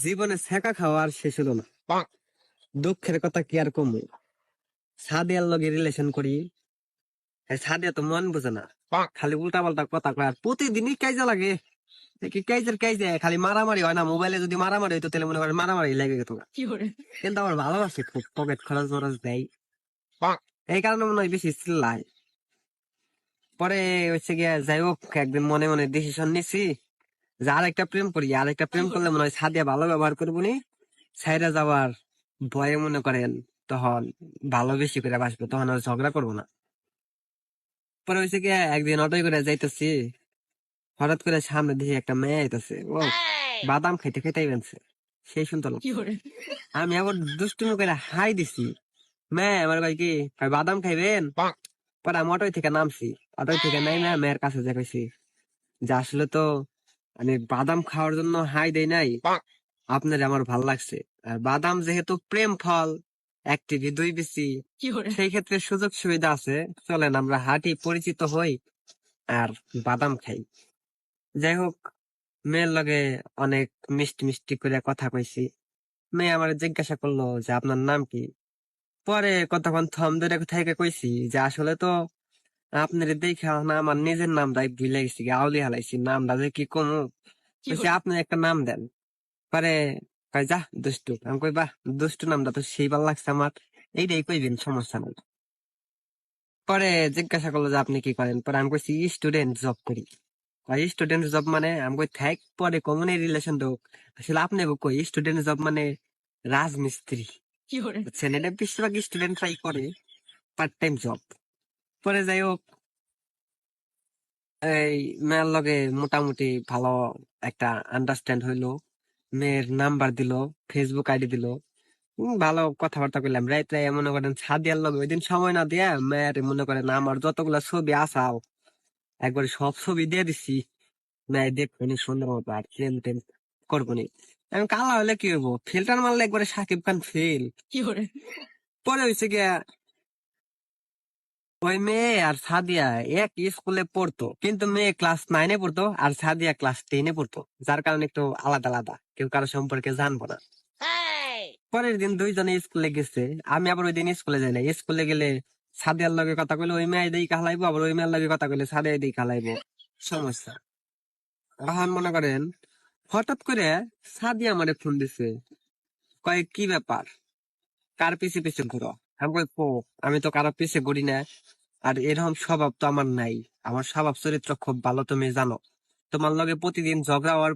জীবনে ছেঁকা খাওয়ার শেষ হলো না। দুঃখের কথা কি আর কমু, সাদিয়ার লগে রিলেশন করি, সাদিয়া তো মন বুঝে না, খালি উল্টা পাল্টা কথা কয় আর প্রতিদিনই কাইজা লাগে। কি কাইজের কাইজে, খালি মারামারি হয় না। মোবাইলে যদি মারামারি হইতো তাহলে মনে করেন মারামারি লেগে যেত। কিন্তু আমার ভালোবাসে খুব, পকেট খরচ খরচ দেয়, এই কারণে মনে হয় বেশি চিল্লায়। পরে হচ্ছে গিয়া যাই হোক, একদিন মনে মনে ডিসিশন নিছি যে আরেকটা প্রেম করি। আরেকটা প্রেম করলে মনে হয় সাদিয়া ভালো ব্যবহার করবো নি, ছাইরা যাওয়ার ভয়ে মনে করেন তখন ভালো বেশি করে বাসবো, তখন আর ঝগড়া করবো না। পরে হয়েছে কি, একদিন অটোয় করে যাইতেছি, হঠাৎ করে সামনে দিয়ে একটা মেয়ে আইতেছে, ও বাদাম খাইতে খাইতে বেনছে, সেই সুন্দর লাগছে। আমি আবার দুষ্টুমি করে হাই দিছি, মেয়ে আমার ভাই কি কয়, বাদাম খাইবেন? পরে আমি অটোয় থেকে নামছি, অটোয় থেকে নাইমা মেয়ের কাছে যে কইছি যে আসলে তো আমি বাদাম খাওয়ার জন্য হাই দেই নাই, আপনার আমার ভাল লাগছে। আর বাদাম যেহেতু প্রেম ফল, একটি দুই বেশি, সেই ক্ষেত্রে সুযোগ সুবিধা আছে, চলেন আমরা হাঁটি পরিচিত হই আর বাদাম খাই। যাই হোক, মেয়ের লগে অনেক মিষ্টি মিষ্টি করে কথা কইছি। মেয়ে আমার জিজ্ঞাসা করলো যে আপনার নাম কি। পরে কতক্ষণ থম ধরে থেকে কইছি যে আসলে তো আপনার দেখে না আমার নিজের নামটাই ভুলে গেছি, আউলি হালাইছি, নামটা যে কি কমু। কইছি আপনি একটা নাম দেন। পরে কয় যা দুষ্টু। আমি কই বাহ, দুষ্টু নামটা তো সেই ভালো লাগছে আমার, এইটাই কইবেন, সমস্যা নাই। পরে জিজ্ঞাসা করলো যে আপনি কি করেন। পরে আমি কইছি স্টুডেন্ট জব করি। স্টুডেন্ট জব মানে? আমি কই থাক, পরে কমনে রিলেশন তো। আসলে আপনি কই স্টুডেন্ট জব মানে রাজমিস্ত্রি, বুঝছেন? এটা বেশিরভাগ স্টুডেন্টরাই করে, পার্ট টাইম জব। পরে যাই হোক, এই মেয়ের লগে মোটামুটি ভালো একটা আন্ডারস্ট্যান্ড হইলো। মেয়ের নাম্বার দিল, ফেসবুক আইডি দিল, ভালো কথাবার্তা করলাম। রাইত রাই মনে করেন সাদিয়ার লগে ওই দিন সময় না দিয়া মেয়ের মনে করেন আমার যতগুলা ছবি আসাও একবার সব ছবি দিয়ে দিছি। মেয়ে দেখবেনি সুন্দর মতো, আর ট্রেন টেন করবো নি। আমি কালা হলে কি হইবো, ফিল্টার মারলে একবারে সাকিব খান ফেল। পরে হয়েছে গিয়া, ওই মেয়ে আর সাদিয়া এক স্কুলে পড়তো, কিন্তু মেয়ে ক্লাস 9-এ পড়তো আর সাদিয়া ক্লাস 10-এ পড়তো, যার কারণে একটু আলাদা আলাদা, কেউ কারো সম্পর্কে জানবো না। পরের দিন দুইজনে স্কুলে গেছে, আমি আবার ওই দিন স্কুলে যাই না। স্কুলে গেলে সাদিয়ার লগে কথা কইলে ওই মেয়ে দিকে হালাইবো, আবার ওই মেয়ের লগে কথা কইলে সাদিয়া দিকে হালাইবো, সমস্যা। এখন মনে করেন হঠাৎ করে সাদিয়া আমারে ফোন দিছে, কয় কি ব্যাপার, কার পিছে পিছে ঘুরো? আমি কই কো, আমি তো কারো পিছে ঘুরি না, আর এরকম স্বভাব তো আমার নাই। আমার স্বভাব চরিত্র খুব ভালো, তুমি জানো। তোমার লগে প্রতিদিন ঝগড়া হওয়ার